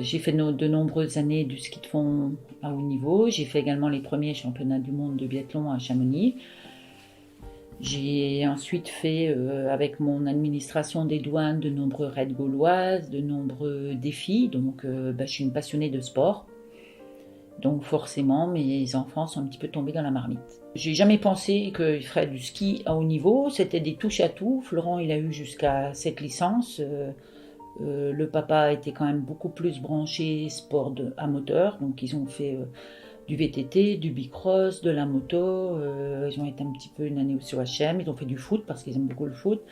J'ai fait de nombreuses années du ski de fond à haut niveau. J'ai fait également les premiers championnats du monde de biathlon à Chamonix. J'ai ensuite fait, avec mon administration des douanes, de nombreux raids gauloises, de nombreux défis. Donc, je suis une passionnée de sport. Donc, forcément, mes enfants sont un petit peu tombés dans la marmite. J'ai jamais pensé qu'ils feraient du ski à haut niveau. C'était des touches à tout. Florent, il a eu jusqu'à 7 licences. Le papa était quand même beaucoup plus branché sport à moteur. Donc, ils ont fait du VTT, du bicross, de la moto. Ils ont été un petit peu une année aussi au HM. Ils ont fait du foot parce qu'ils aiment beaucoup le foot.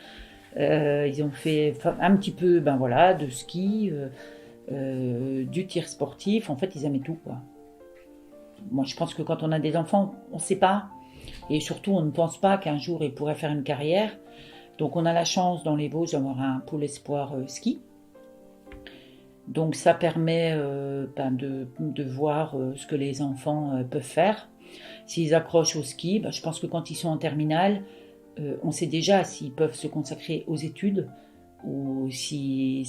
Ils ont fait un petit peu de ski, du tir sportif. En fait, ils aimaient tout, quoi. Moi, je pense que quand on a des enfants, on ne sait pas. Et surtout, on ne pense pas qu'un jour, ils pourraient faire une carrière. Donc, on a la chance dans les Vosges d'avoir un pôle espoir ski. Donc, ça permet de voir ce que les enfants peuvent faire. S'ils accrochent au ski, je pense que quand ils sont en terminale, on sait déjà s'ils peuvent se consacrer aux études ou si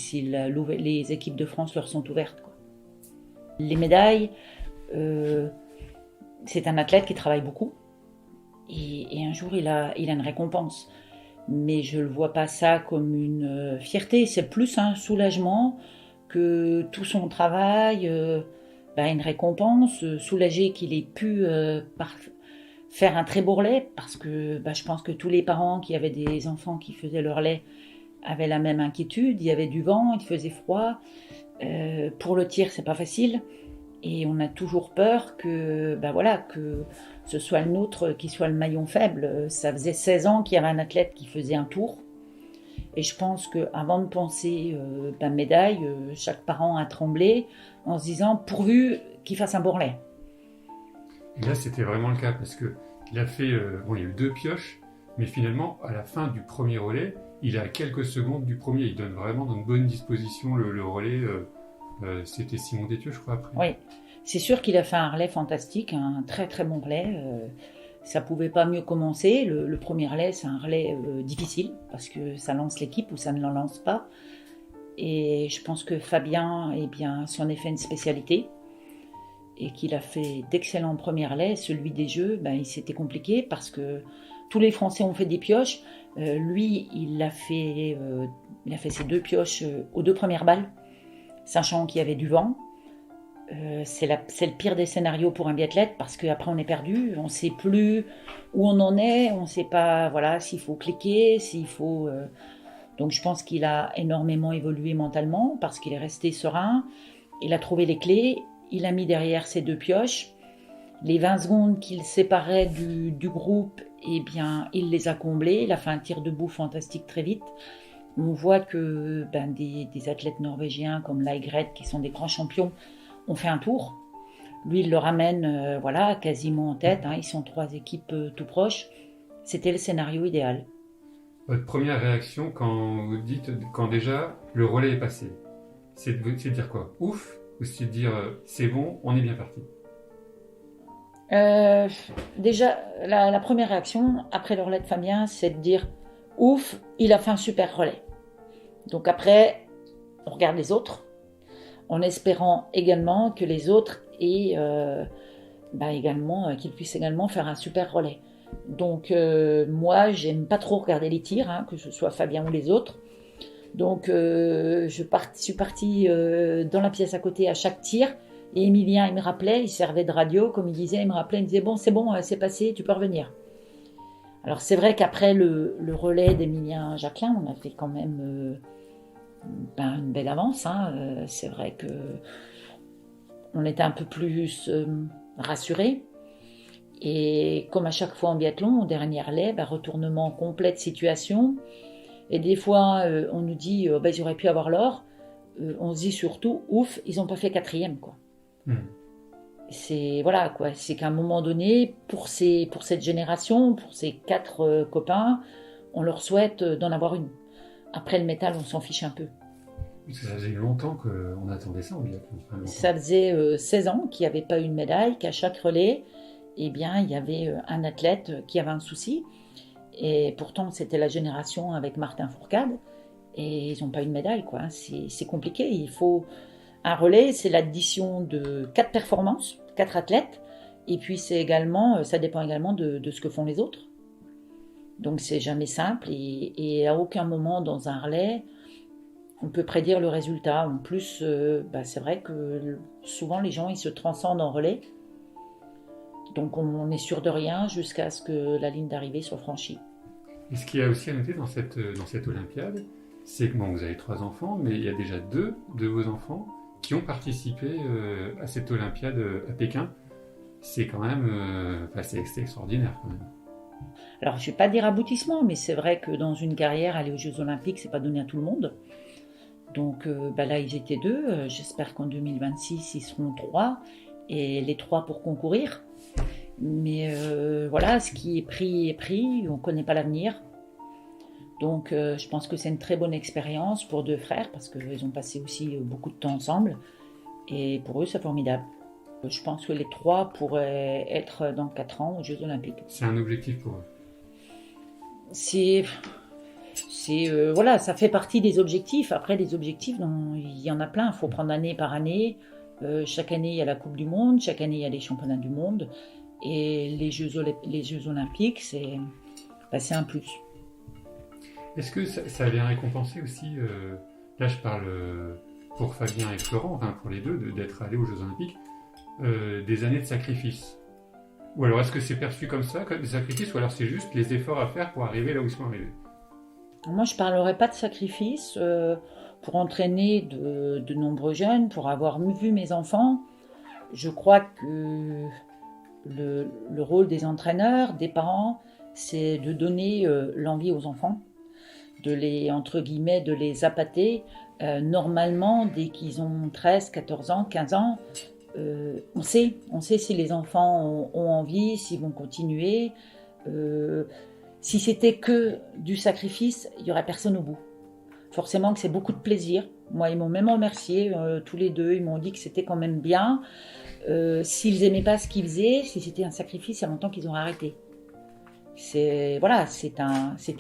les équipes de France leur sont ouvertes, quoi. Les médailles, c'est un athlète qui travaille beaucoup et un jour il a une récompense. Mais je ne le vois pas ça comme une fierté, c'est plus un soulagement que tout son travail, une récompense, soulagé qu'il ait pu faire un très beau lait, parce que je pense que tous les parents qui avaient des enfants qui faisaient leur lait avaient la même inquiétude. Il y avait du vent, il faisait froid. Pour le tir, c'est pas facile. Et on a toujours peur que ce soit le nôtre qui soit le maillon faible. Ça faisait 16 ans qu'il y avait un athlète qui faisait un tour. Et je pense qu'avant de penser médaille, chaque parent a tremblé en se disant pourvu qu'il fasse un bon relais. Et là, c'était vraiment le cas parce qu'il a fait. Il y a eu 2 pioches, mais finalement, à la fin du premier relais, il est à quelques secondes du premier. Il donne vraiment dans de bonnes dispositions le relais. C'était Simon Détieux, je crois, après. Oui, c'est sûr qu'il a fait un relais fantastique, un très très bon relais. Ça pouvait pas mieux commencer. Le premier relais, c'est un relais difficile parce que ça lance l'équipe ou ça ne l'en lance pas. Et je pense que Fabien, s'en est fait une spécialité et qu'il a fait d'excellents premiers relais. Celui des Jeux, c'était compliqué parce que tous les Français ont fait des pioches. Lui, il a fait ses 2 pioches aux 2 premières balles, sachant qu'il y avait du vent. C'est le pire des scénarios pour un biathlète parce qu'après on est perdu, on ne sait plus où on en est, on ne sait pas s'il faut cliquer, s'il faut... Donc je pense qu'il a énormément évolué mentalement parce qu'il est resté serein, il a trouvé les clés, il a mis derrière ses 2 pioches, les 20 secondes qu'il séparait du groupe, il les a comblées, il a fait un tir debout fantastique très vite. On voit que des athlètes norvégiens comme Laigret, qui sont des grands champions, ont fait un tour. Lui, il le ramène quasiment en tête. Ils sont 3 équipes tout proches. C'était le scénario idéal. Votre première réaction quand déjà le relais est passé, c'est de dire quoi? Ouf? Ou c'est de dire c'est bon, on est bien parti? Déjà, la première réaction, après le relais de Fabien, c'est de dire ouf, il a fait un super relais. Donc après, on regarde les autres, en espérant également que les autres aient qu'ils puissent également faire un super relais. Donc moi, j'aime pas trop regarder les tirs, que ce soit Fabien ou les autres. Donc je suis partie dans la pièce à côté à chaque tir. Et Emilien, il me rappelait, il servait de radio, comme il disait, il me disait bon, c'est passé, tu peux revenir. Alors c'est vrai qu'après le relais d'Emilien Jacquelin, on a fait quand même une belle avance. C'est vrai que on était un peu plus rassurés. Et comme à chaque fois en biathlon, au dernier relais, retournement complet de situation. Et des fois, on nous dit ils auraient pu avoir l'or. On se dit surtout, ouf, ils n'ont pas fait 4e, quoi. C'est qu'à un moment donné, pour cette génération, pour ces 4 copains, on leur souhaite d'en avoir une. Après le métal, on s'en fiche un peu. Parce que ça faisait longtemps qu'on attendait ça en biathlon. Ça faisait 16 ans qu'il n'y avait pas eu de médaille, qu'à chaque relais, il y avait un athlète qui avait un souci. Et pourtant, c'était la génération avec Martin Fourcade. Et ils n'ont pas eu de médaille, quoi. C'est compliqué. Il faut Un relais, c'est l'addition de 4 performances, 4 athlètes, et puis ça dépend également de ce que font les autres. Donc c'est jamais simple, et à aucun moment dans un relais, on peut prédire le résultat. En plus, c'est vrai que souvent les gens ils se transcendent en relais, donc on est sûr de rien jusqu'à ce que la ligne d'arrivée soit franchie. Et ce qu'il y a aussi à noter dans cette Olympiade, c'est que vous avez 3 enfants, mais il y a déjà 2 de vos enfants qui ont participé à cette Olympiade à Pékin. C'est quand même c'est extraordinaire quand même. Alors je ne vais pas dire aboutissement, mais c'est vrai que dans une carrière, aller aux Jeux Olympiques, c'est pas donné à tout le monde. Donc là, ils étaient 2. J'espère qu'en 2026, ils seront 3. Et les 3 pour concourir. Mais voilà, ce qui est pris. On ne connaît pas l'avenir. Donc je pense que c'est une très bonne expérience pour 2 frères, parce qu'ils ont passé aussi beaucoup de temps ensemble. Et pour eux, c'est formidable. Je pense que les 3 pourraient être dans 4 ans aux Jeux Olympiques. C'est un objectif pour eux. Voilà, ça fait partie des objectifs. Après, des objectifs, il y en a plein. Il faut prendre année par année. Chaque année, il y a la Coupe du Monde. Chaque année, il y a les championnats du monde. Et les Jeux Olympiques, c'est un plus. Est-ce que ça vient récompenser aussi, là je parle pour Fabien et Florent, enfin pour les deux, d'être allés aux Jeux Olympiques, des années de sacrifice? Ou alors est-ce que c'est perçu comme ça, comme des sacrifices, ou alors c'est juste les efforts à faire pour arriver là où ils sont arrivés? Moi, je ne parlerai pas de sacrifice. Pour entraîner de nombreux jeunes, pour avoir vu mes enfants, je crois que le rôle des entraîneurs, des parents, c'est de donner l'envie aux enfants, entre guillemets, de les appâter. Normalement, dès qu'ils ont 13, 14 ans, 15 ans, on sait si les enfants ont envie, s'ils vont continuer. Si c'était que du sacrifice, il n'y aurait personne au bout. Forcément que c'est beaucoup de plaisir. Moi, ils m'ont même remercié, tous les 2. Ils m'ont dit que c'était quand même bien. S'ils n'aimaient pas ce qu'ils faisaient, si c'était un sacrifice, il y a longtemps qu'ils auraient arrêté. C'est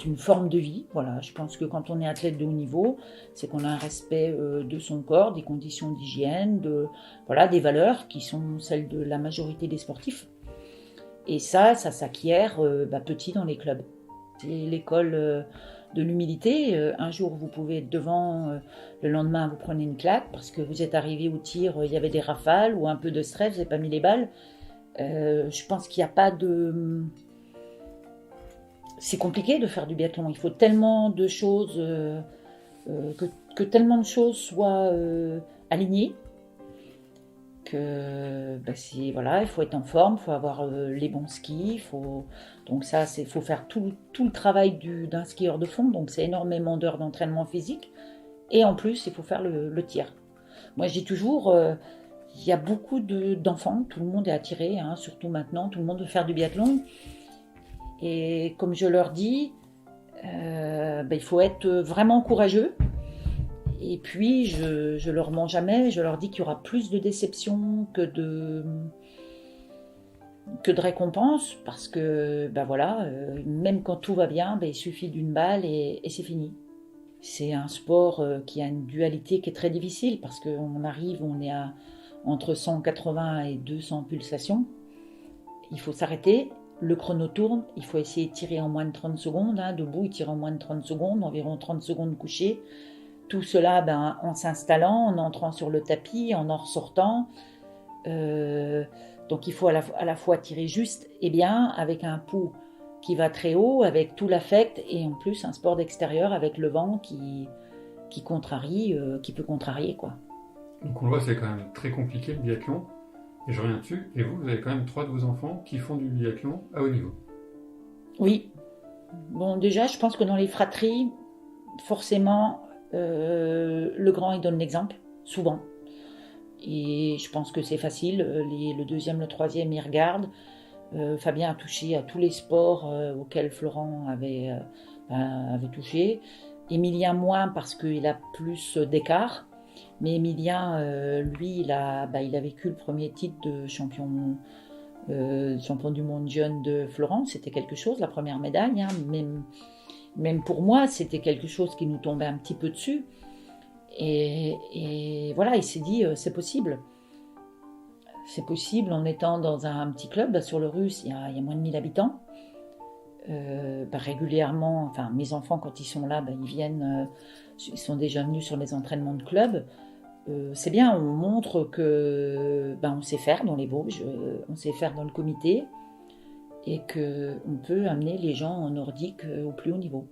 une forme de vie. Voilà, je pense que quand on est athlète de haut niveau, c'est qu'on a un respect de son corps, des conditions d'hygiène, des valeurs qui sont celles de la majorité des sportifs. Et ça s'acquiert petit dans les clubs. C'est l'école de l'humilité. Un jour, vous pouvez être devant, le lendemain, vous prenez une claque parce que vous êtes arrivé au tir, il y avait des rafales ou un peu de stress, vous n'avez pas mis les balles. Je pense qu'il n'y a pas de... C'est compliqué de faire du biathlon. Il faut tellement de choses, que tellement de choses soient alignées. Il faut être en forme, il faut avoir les bons skis, donc ça, faut faire tout le travail d'un skieur de fond, donc c'est énormément d'heures d'entraînement physique, et en plus, il faut faire le tir. Moi, je dis toujours, il y a beaucoup d'enfants, tout le monde est attiré, surtout maintenant, tout le monde veut faire du biathlon, et comme je leur dis, il faut être vraiment courageux. Et puis, je leur mens jamais, je leur dis qu'il y aura plus de déceptions que de récompenses, parce que, même quand tout va bien, il suffit d'une balle et c'est fini. C'est un sport qui a une dualité qui est très difficile, parce qu'on est à entre 180 et 200 pulsations. Il faut s'arrêter, le chrono tourne, il faut essayer de tirer en moins de 30 secondes. Debout, il tire en moins de 30 secondes, environ 30 secondes couché. Tout cela en s'installant, en entrant sur le tapis, en ressortant. Donc il faut à la fois tirer juste et bien, avec un pouls qui va très haut, avec tout l'affect, et en plus un sport d'extérieur avec le vent qui contrarie, qui peut contrarier, quoi. Donc on le voit, c'est quand même très compliqué le biathlon. Et je reviens dessus. Et vous avez quand même 3 de vos enfants qui font du biathlon à haut niveau. Oui. Bon, déjà, je pense que dans les fratries, forcément... le grand il donne l'exemple souvent, et je pense que c'est facile. Le deuxième, le troisième, il regarde. Fabien a touché à tous les sports auxquels Florent avait touché. Emilien moins, parce qu'il a plus d'écart, mais Emilien lui il a vécu le premier titre de champion du monde jeune de Florent. C'était quelque chose, la première médaille, même pour moi, c'était quelque chose qui nous tombait un petit peu dessus. Et voilà, il s'est dit, c'est possible. C'est possible en étant dans un petit club. Bah, sur le Russe, il y a moins de 1000 habitants. Régulièrement, enfin mes enfants quand ils sont là, ils viennent, ils sont déjà venus sur les entraînements de club. C'est bien, on montre que on sait faire dans les Vosges, on sait faire dans le comité et qu'on peut amener les gens en nordique au plus haut niveau.